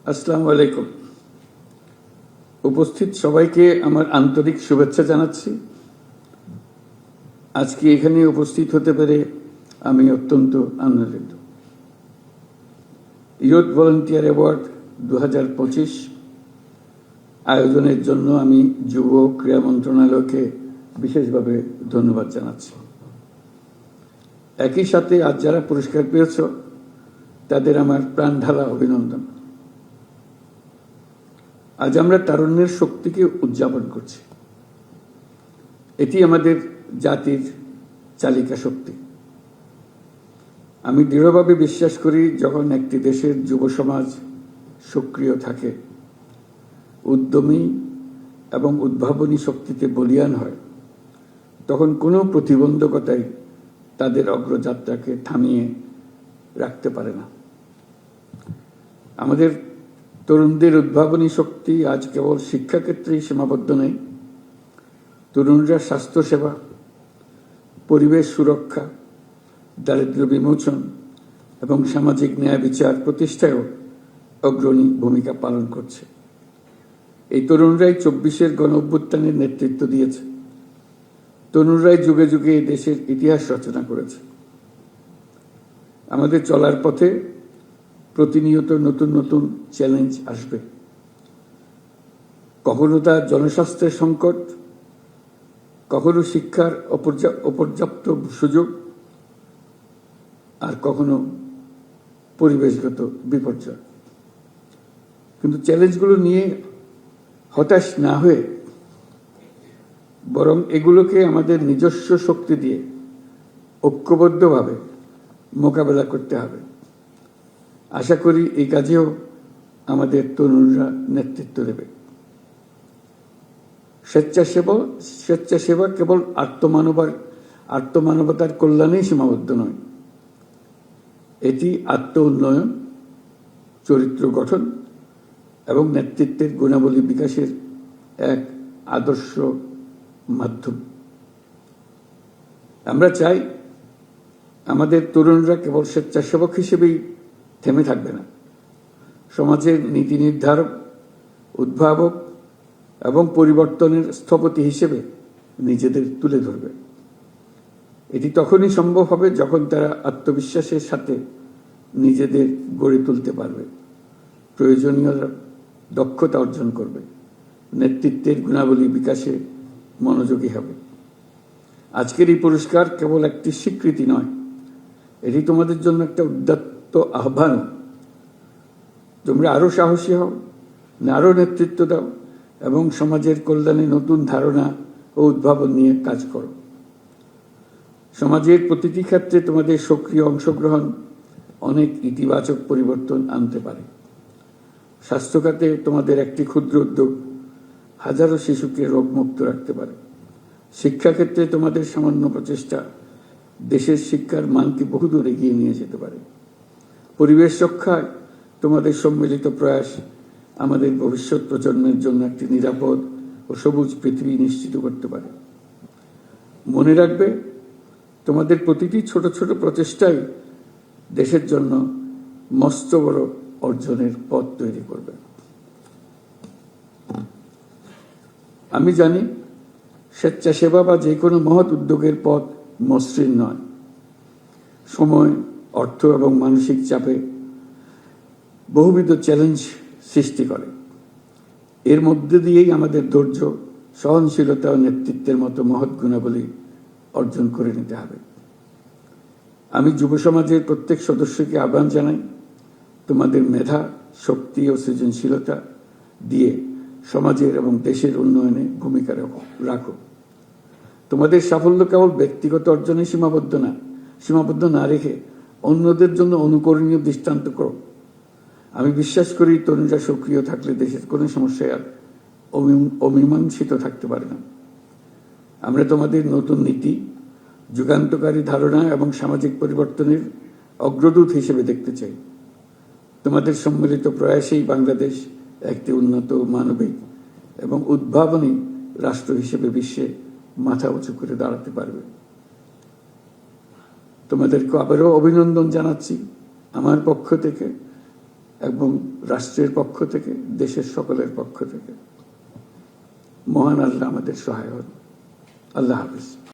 আসসালামু আলাইকুম। উপস্থিত সবাইকে আমার আন্তরিক শুভেচ্ছা জানাচ্ছি। আজকে এখানে উপস্থিত হতে পেরে আমি অত্যন্ত আনন্দিত। ইয়ুথ ভলান্টিয়ার অ্যাওয়ার্ড 2025 আয়োজনের জন্য আমি যুব ক্রীড়া মন্ত্রণালয়কে বিশেষভাবে ধন্যবাদ জানাচ্ছি। একই সাথে আজ যারা পুরস্কার পেয়েছ তাদের আমার প্রাণঢালা অভিনন্দন। আজ আমরা তারুণ্যের শক্তিকে উদযাপন করছি। এটি আমাদের জাতির চালিকা শক্তি। আমি দৃঢ়ভাবে বিশ্বাস করি, যখন একটি দেশের যুব সমাজ সক্রিয় থাকে, উদ্যমী এবং উদ্ভাবনী শক্তিতে বলীয়ান হয়, তখন কোনো প্রতিবন্ধকতাই তাদের অগ্রযাত্রাকে থামিয়ে রাখতে পারে না। আমাদের তরুণদের উদ্ভাবনী শক্তি আজ কেবল শিক্ষাক্ষেত্রেই সীমাবদ্ধ নেই। তরুণরা স্বাস্থ্যসেবা, পরিবেশ সুরক্ষা, দারিদ্র্য বিমোচন এবং সামাজিক ন্যায় বিচার প্রতিষ্ঠায়ও অগ্রণী ভূমিকা পালন করছে। এই তরুণরাই 24-এর গণ-অভ্যুত্থানের নেতৃত্ব দিয়েছে। তরুণরাই যুগে যুগে এই দেশের ইতিহাস রচনা করেছে। আমাদের চলার পথে প্রতিনিয়ত নতুন নতুন চ্যালেঞ্জ আসবে। কখনো তা জনস্বাস্থ্যের সংকট, কখনো শিক্ষার অপর্যাপ্ত সুযোগ, আর কখনো পরিবেশগত বিপর্যয়। কিন্তু চ্যালেঞ্জগুলো নিয়ে হতাশ না হয়ে বরং এগুলোকে আমাদের নিজস্ব শক্তি দিয়ে ঐক্যবদ্ধভাবে মোকাবেলা করতে হবে। আশা করি এই কাজেও আমাদের তরুণরা নেতৃত্ব দেবে। স্বেচ্ছাসেবা কেবল আত্মমানবতার কল্যাণেই সীমাবদ্ধ নয়। এটি আত্ম উন্নয়ন, চরিত্র গঠন এবং নেতৃত্বের গুণাবলী বিকাশের এক আদর্শ মাধ্যম। আমরা চাই আমাদের তরুণরা কেবল স্বেচ্ছাসেবক হিসেবেই থেমে থাকবে না, সমাজের নীতি নির্ধারক, উদ্ভাবক এবং পরিবর্তনের স্থপতি হিসেবে নিজেদের তুলে ধরবে। এটি তখনই সম্ভব হবে যখন তারা আত্মবিশ্বাসের সাথে নিজেদের গড়ে তুলতে পারবে, প্রয়োজনীয় দক্ষতা অর্জন করবে, নেতৃত্বের গুণাবলী বিকাশে মনোযোগী হবে। আজকের এই পুরস্কার কেবল একটি স্বীকৃতি নয়, এটি তোমাদের জন্য একটা উদাত্ত আহ্বান। তোমরা আরো সাহসী হও, আরো নেতৃত্ব দাও এবং সমাজের কল্যাণে নতুন ধারণা ও উদ্ভাবন নিয়ে কাজ করো। সমাজের প্রতিটি ক্ষেত্রে তোমাদের সক্রিয় অংশগ্রহণ অনেক ইতিবাচক পরিবর্তন আনতে পারে। স্বাস্থ্য খাতে তোমাদের একটি ক্ষুদ্র উদ্যোগ হাজারো শিশুকে রোগমুক্ত রাখতে পারে। শিক্ষাক্ষেত্রে তোমাদের সামান্য প্রচেষ্টা দেশের শিক্ষার মানকে বহুদূর এগিয়ে নিয়ে যেতে পারে। পরিবেশ রক্ষায় তোমাদের সম্মিলিত প্রয়াস আমাদের ভবিষ্যৎ প্রজন্মের জন্য একটি নিরাপদ ও সবুজ পৃথিবী নিশ্চিত করতে পারে। মনে রাখবে, তোমাদের প্রতিটি ছোট ছোট প্রচেষ্টাই দেশের জন্য মস্ত বড় অর্জনের পথ তৈরি করবে। আমি জানি, স্বেচ্ছাসেবা বা যে কোনো মহৎ উদ্যোগের পথ মসৃণ নয়। সময়, অর্থ এবং মানসিক চাপে বহুবিধ চ্যালেঞ্জ সৃষ্টি করে। এর মধ্যে দিয়েই আমাদের ধৈর্য, সহনশীলতা ও নেতৃত্বের মতো মহৎ গুণাবলী অর্জন করে নিতে হবে। আমি যুব সমাজের প্রত্যেক সদস্যকে আহ্বান জানাই, তোমাদের মেধা, শক্তি ও সৃজনশীলতা দিয়ে সমাজের এবং দেশের উন্নয়নে ভূমিকা রাখো। তোমাদের সাফল্য কেবল ব্যক্তিগত অর্জনে সীমাবদ্ধ না রেখে অন্যদের জন্য অনুকরণীয় দৃষ্টান্ত করো। আমি বিশ্বাস করি, তরুণরা সক্রিয় থাকলে দেশের কোনো সমস্যায় আর অমীমাংসিত থাকতে পারে না। আমরা তোমাদের নতুন নীতি, যুগান্তকারী ধারণা এবং সামাজিক পরিবর্তনের অগ্রদূত হিসেবে দেখতে চাই। তোমাদের সম্মিলিত প্রয়াসেই বাংলাদেশ একটি উন্নত, মানবিক এবং উদ্ভাবনী রাষ্ট্র হিসেবে বিশ্বে মাথা উঁচু করে দাঁড়াতে পারবে। তোমাদেরকে আবারও অভিনন্দন জানাচ্ছি আমার পক্ষ থেকে এবং রাষ্ট্রের পক্ষ থেকে, দেশের সকলের পক্ষ থেকে। মহান আল্লাহ আমাদের সহায় হন। আল্লাহ হাফিজ।